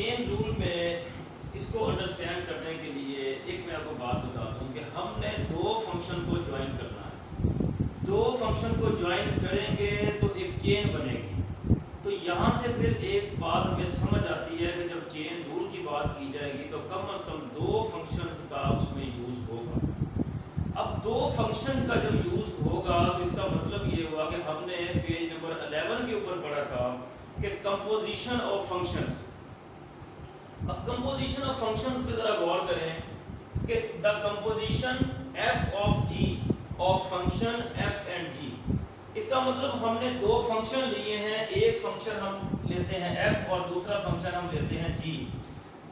Chain rule में इसको understand करने के लिए एक मैं आपको बात बताता हूँ कि हमने दो फंक्शन को ज्वाइन करना है। दो फंक्शन को ज्वाइन करेंगे तो एक चेन बनेगी। तो यहाँ से फिर एक बात हमें समझ आती है कि जब चेन रूल की बात की जाएगी तो कम से कम दो फंक्शंस का उसमें यूज होगा। अब दो फंक्शन का जब यूज होगा तो इसका मतलब ये हुआ कि हमने पेज नंबर 11 के ऊपर पढ़ा था कि कंपोजिशन ऑफ फंक्शंस। अब कंपोजिशन ऑफ फंक्शंस पे जरा गौर करें कि the composition f of g of function f and g। इसका मतलब हमने दो फंक्शन लिए हैं, एक फंक्शन हम लेते हैं f और दूसरा फंक्शन हम लेते हैं g।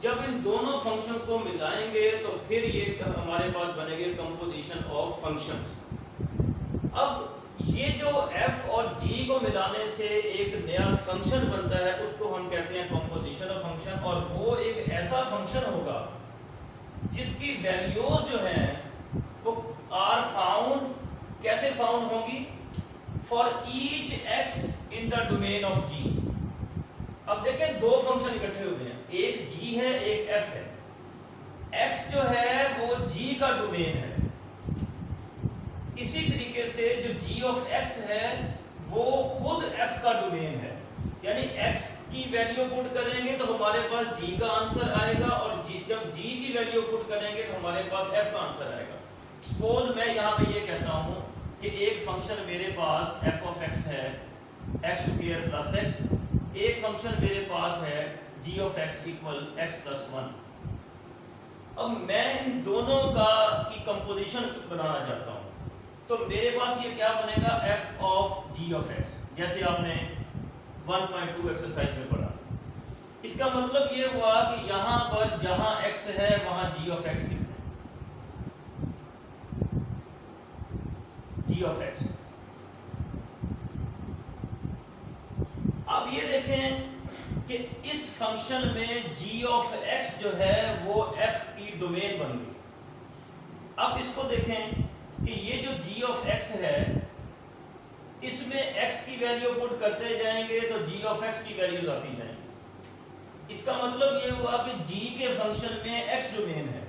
जब इन दोनों फंक्शंस को मिलाएंगे तो फिर ये हमारे पास बनेगी कंपोजिशन ऑफ फंक्शंस। अब ये जो f और g को मिलाने से एक नया फंक्शन बनता है उसको हम कहते हैं कंपोजिशन ऑफ फंक्शन। और वो एक ऐसा फंक्शन होगा जिसकी वैल्यूज जो हैं वो आर फाउंड, कैसे फाउंड होंगी, for each x in the domain of g। अब देखें दो फंक्शन इकट्ठे हुए हैं, एक g है एक f है। x जो है वो g का डोमेन है। इसी तरीके से जो g ऑफ x है वो खुद f का डोमेन है। यानी x की वैल्यू पुट करेंगे तो हमारे पास g का आंसर आएगा और जब g की वैल्यू पुट करेंगे तो हमारे पास f का आंसर आएगा। सपोज मैं यहाँ पे ये कहता हूँ कि एक फंक्शन मेरे पास f ऑफ x है x स्क्वायर प्लस x, एक फंक्शन मेरे पास है g of x equal x plus 1। अब मैं इन दोनों की कंपोजिशन बनाना चाहता हूँ तो मेरे पास ये क्या बनेगा, f of g of x, जैसे आपने 1.2 एक्सरसाइज में पढ़ा। इसका मतलब ये हुआ कि यहाँ पर जहाँ x है वहाँ g ऑफ x लिखना है, g ऑफ x। अब ये देखें कि इस फंक्शन में g ऑफ x जो है वो f की डोमेन बन गई। अब इसको देखें कि ये जो g ऑफ x है इसमें x की वैल्यू पुट करते जाएंगे तो g ऑफ x की वैल्यूज आती जाएंगी। इसका मतलब ये हुआ कि g के फंक्शन में x डोमेन है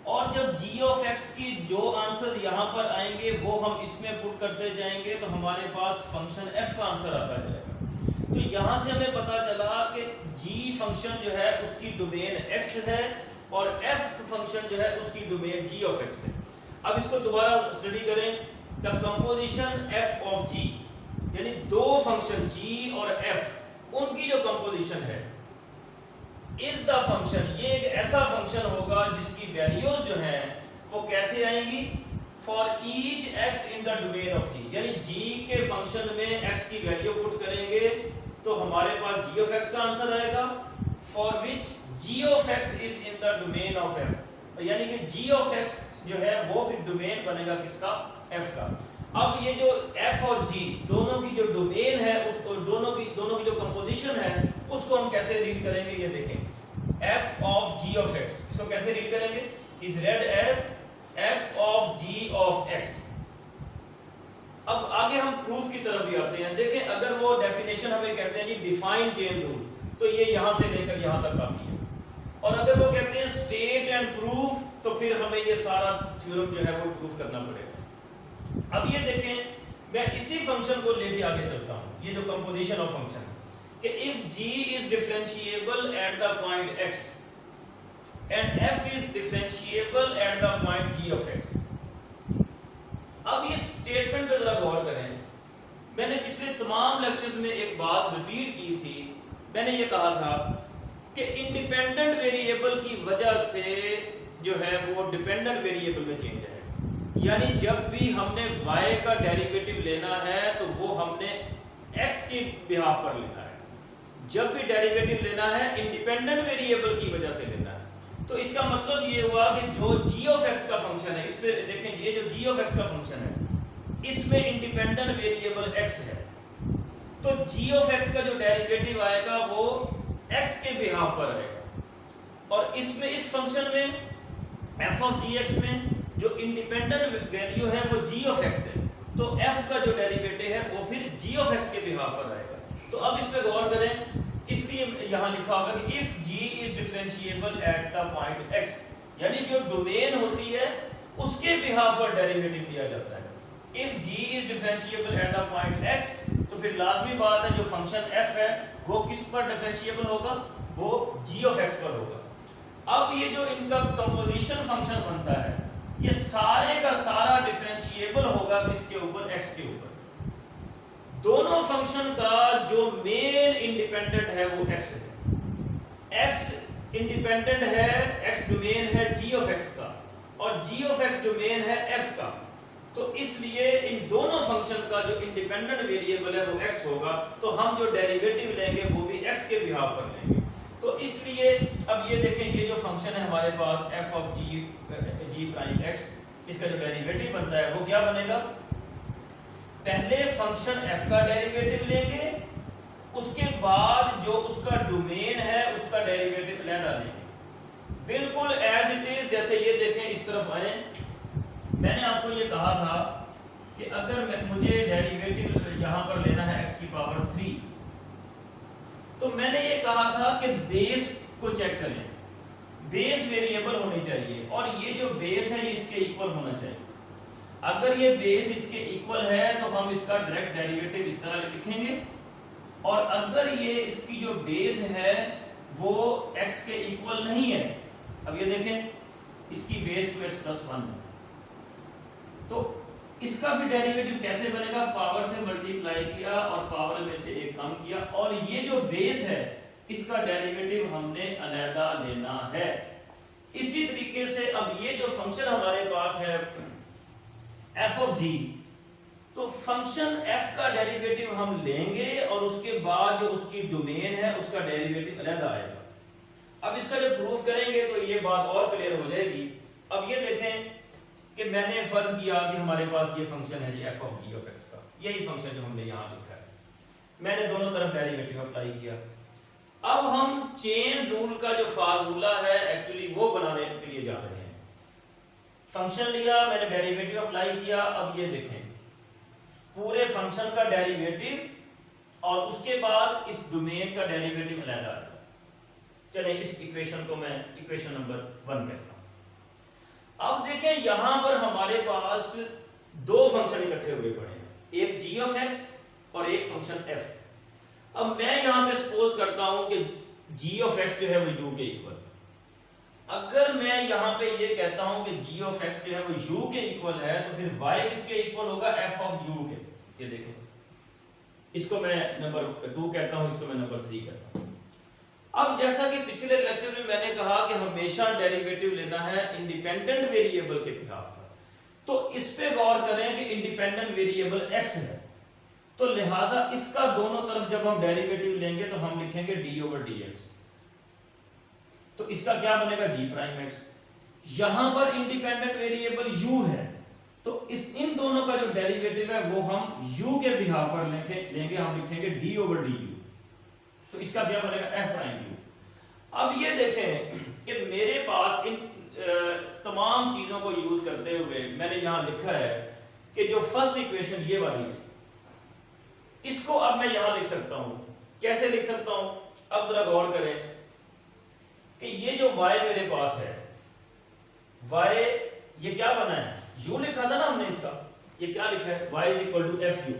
और जब g ऑफ x की जो आंसर यहाँ पर आएंगे वो हम इसमें पुट करते जाएंगे तो हमारे पास फंक्शन f का आंसर आता जाएगा। तो यहाँ से हमें पता चला कि g फंक्शन जो है उसकी डोमेन x है और f फंक्शन जो है उसकी डोमेन g ऑफ x है। अब इसको दोबारा स्टडी करें। The composition f of g, यानी दो फंक्शन g और f उनकी जो कंपोजिशन है इज द फंक्शन, ये एक ऐसा फंक्शन होगा जिसकी वैल्यूज जो हैं वो कैसे आएंगी, for each x in the domain of g। यानी g के फंक्शन में x की वैल्यू पुट करेंगे तो हमारे पास g ऑफ x का आंसर आएगा, for which g of x is in the domain of f। यानी कि g ऑफ x जो है वो फिर डोमेन बनेगा किसका, f का। अब ये जो f और g दोनों की जो डोमेन है उसको दोनों की जो कंपोजिशन है उसको हम कैसे रीड करेंगे, ये देखें। f of g of x, इसको कैसे रीड करेंगे, is read as f of g of x। अब आगे हम प्रूफ की तरफ भी आते हैं। देखें अगर वो डेफिनेशन हमें कहते हैं जी डिफाइन चेन रूल, तो ये यहाँ से लेकर यहाँ तक काफी है। और अगर वो कहते हैं स्टेट एंड प्रूफ तो फिर हमें ये सारा थ्योरम जो है वो प्रूफ करना पड़ेगा। अब ये देखें मैं इसी फंक्शन को लेके आगे चलता हूँ, ये जो कंपोजिशन ऑफ फंक्शन कि if g is differentiable at the point x and f is differentiable at the point g of x। अब इस स्टेटमेंट पे जरा गौर करें। मैंने पिछले तमाम लेक्चर्स में एक बात रिपीट की थी, मैंने ये कहा था कि इंडिपेंडेंट वेरिएबल की वजह से जो है वो डिपेंडेंट वेरिएबल में चेंज है। यानी जब भी हमने y का डेरिवेटिव लेना है तो वो हमने x के बिहाफ पर लेना है। जब भी डेरिवेटिव लेना है इंडिपेंडेंट वेरिएबल की वजह से लेना है। तो इसका मतलब ये हुआ कि जो g ऑफ x का फंक्शन है, इस पे देखें ये जो g ऑफ x का फंक्शन है इसमें इंडिपेंडेंट वेरिएबल x है, तो g ऑफ x का जो डेरिवेटिव आएगा वो x के बिहाफ पर आएगा। और इसमें इस फंक्शन में f ऑफ gx में जो इंडिपेंडेंट वैल्यू है वो g ऑफ x है, तो f का जो डेरिवेटिव है वो फिर g ऑफ x के बिहाफ पर आएगा। तो अब इस पे गौर करें, इसलिए इसलिए यहां लिखा होगा कि if g is differentiable at the point x, यानी जो डोमेन होती है उसके बिहाफ पर डेरिवेटिव लिया जाता है। If g is differentiable at the point x, तो फिर लाजमी बात है जो फंक्शन f है वो किस पर डिफरेंशिएबल होगा, वो g ऑफ x पर होगा। अब ये जो इनका कंपोजिशन फंक्शन बनता है ये सारे का सारा डिफरेंशिएबल होगा किसके ऊपर, x के ऊपर। दोनों फंक्शन का जो मेन इंडिपेंडेंट है वो x है, x इंडिपेंडेंट है, x डोमेन है g ऑफ x का और g ऑफ x डोमेन है f का। तो इसलिए इन दोनों फंक्शन का जो इंडिपेंडेंट वेरिएबल है वो x होगा, तो हम जो डेरिवेटिव लेंगे वो भी x के बिहाफ पर लेंगे। तो इसलिए अब ये देखें ये जो फंक्शन है हमारे पास f of g prime x, इसका जो डेरिवेटिव बनता है वो क्या बनेगा, पहले फंक्शन f का डेरिवेटिव लेंगे, उसके बाद जो उसका डोमेन है उसका डेरिवेटिव लेना लेंगे, बिल्कुल एज इट इज। जैसे ये देखें इस तरफ आए, मैंने आपको ये कहा था कि अगर मुझे डेरिवेटिव यहां पर लेना है x की पावर 3, तो मैंने ये कहा था कि बेस को चेक करें, बेस वेरिएबल होनी चाहिए और ये जो बेस है ये इसके इक्वल होना चाहिए। अगर ये बेस इसके इक्वल है तो हम इसका डायरेक्ट डेरिवेटिव इस तरह लिखेंगे, और अगर ये इसकी जो बेस है वो x के इक्वल नहीं है, अब ये देखें इसकी बेस 2x प्लस 1 है, तो इसका भी डेरिवेटिव कैसे बनेगा, पावर से मल्टीप्लाई किया और पावर में से एक कम किया, और ये जो बेस है इसका डेरिवेटिव हमने अलग लेना है। इसी तरीके से अब ये जो फंक्शन हमारे पास है f ऑफ g, तो फंक्शन f का डेरिवेटिव हम लेंगे और उसके बाद जो उसकी डोमेन है उसका डेरिवेटिव अलग आएगा। अब इसका जब प्रूफ करेंगे तो ये बात और क्लियर हो जाएगी। अब ये देखें कि मैंने फर्ज किया कि हमारे पास ये फंक्शन है जी f of g of x का, यही फंक्शन जो हमने यहाँ लिखा है, मैंने दोनों तरफ डेरिवेटिव अप्लाई किया। अब हम चेन रूल का जो फार्मूला है एक्चुअली वो बनाने के लिए जा रहे हैं। फंक्शन लिया, मैंने डेरिवेटिव अप्लाई किया, अब ये देखें पूरे फंक्शन का डेरिवेटिव और उसके बाद इस डोमेन का डेरिवेटिव अलग आ जाए। चले इस इक्वेशन को मैं इक्वेशन नंबर 1 कहता हूं। अब देखें यहां पर हमारे पास दो फंक्शन इकट्ठे हुए पड़े हैं, एक g ऑफ x और एक फंक्शन f। अब मैं यहां पे सपोज करता हूं कि g ऑफ x जो है वो u के इक्वल, अगर मैं यहां पे ये कहता हूं कि g ऑफ x जो है वो u के इक्वल है, तो फिर y किसके इक्वल होगा, f ऑफ u के। ये देखें इसको मैं नंबर 2 कहता हूं, इसको मैं नंबर 3 कहता हूं। अब जैसा कि पिछले लेक्चर में मैंने कहा कि हमेशा डेरिवेटिव लेना है इंडिपेंडेंट वेरिएबल के बिहाफ पर, तो इस पे गौर करें कि इंडिपेंडेंट वेरिएबल x है, तो लिहाजा इसका दोनों तरफ जब हम डेरिवेटिव लेंगे तो हम लिखेंगे d ओवर dx, तो इसका क्या बनेगा g प्राइम x। यहां पर इंडिपेंडेंट वेरिएबल u है, तो इन दोनों का जो डेरिवेटिव है वो हम u के बिहाफ पर लेंगे, हम लिखेंगे d ओवर du, तो इसका क्या बनेगा f प्राइम u। अब ये देखें कि मेरे पास इन तमाम चीजों को यूज करते हुए मैंने यहां लिखा है कि जो फर्स्ट इक्वेशन ये वाली है, इसको अब मैं यहां लिख सकता हूं। कैसे लिख सकता हूं, अब जरा गौर करें कि ये जो y मेरे पास है, y ये क्या बना है, u लिखा था ना हमने, इसका ये क्या लिखा है, y is equal to fu।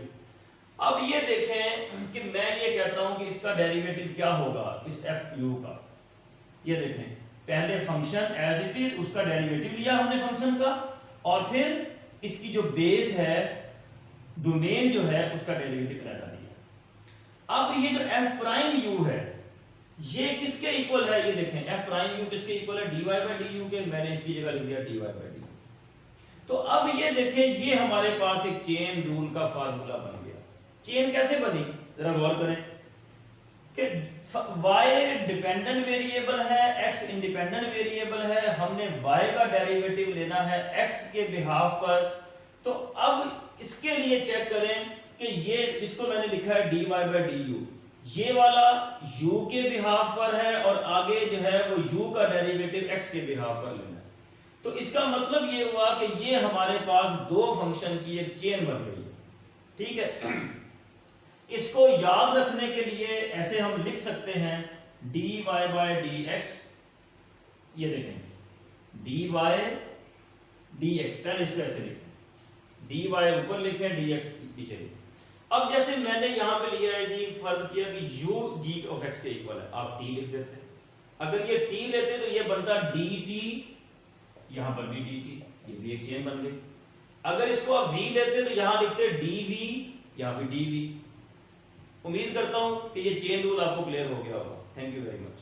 अब ये देखें कि मैं ये कहता हूं कि इसका डेरिवेटिव क्या होगा इस fu का। ये देखें पहले फंक्शन एज इट इज उसका डेरिवेटिव लिया हमने फंक्शन का, और फिर इसकी जो बेस है डोमेन जो है उसका डेरिवेटिव लगा दिया। अब ये जो f प्राइम u है ये किसके इक्वल है, ये देखें f प्राइम u किसके इक्वल है, dy बाय du के, मैंने इसकी जगह लिख दिया dy बाय du। तो अब ये देखें ये हमारे पास एक चेन रूल का फार्मूला बन गया। चेन कैसे बनी, जरा गौर करें कि y डिपेंडेंट वेरिएबल है, x इंडिपेंडेंट वेरिएबल है, हमने y का डेरिवेटिव लेना है x के बिहाफ पर। तो अब इसके लिए चेक करें कि ये इसको मैंने लिखा है dy बाय du, ये वाला u के बिहाफ पर है और आगे जो है वो u का डेरिवेटिव x के बिहाफ पर लेना है। तो इसका मतलब ये हुआ कि ये हमारे पास दो फंक्शन की एक चेन बन गई है, ठीक है। इसको याद रखने के लिए ऐसे हम लिख सकते हैं dy बाय dx, ये देखें dy dx, पहले इसको ऐसे लिखें, dy ऊपर लिखें dx पीछे लिखें। अब जैसे मैंने यहां पे लिया है जी, फर्ज किया कि u g ऑफ x के इक्वल है, आप t लिख देते। अगर ये t लेते तो ये बनता dt, यहां पर भी dt, ये भी एक चेन बन गई। अगर इसको आप v लेते तो यहां लिखते dv, यहां भी dv। उम्मीद करता हूं कि ये चेन रूल आपको क्लियर हो गया होगा। Thank you very much.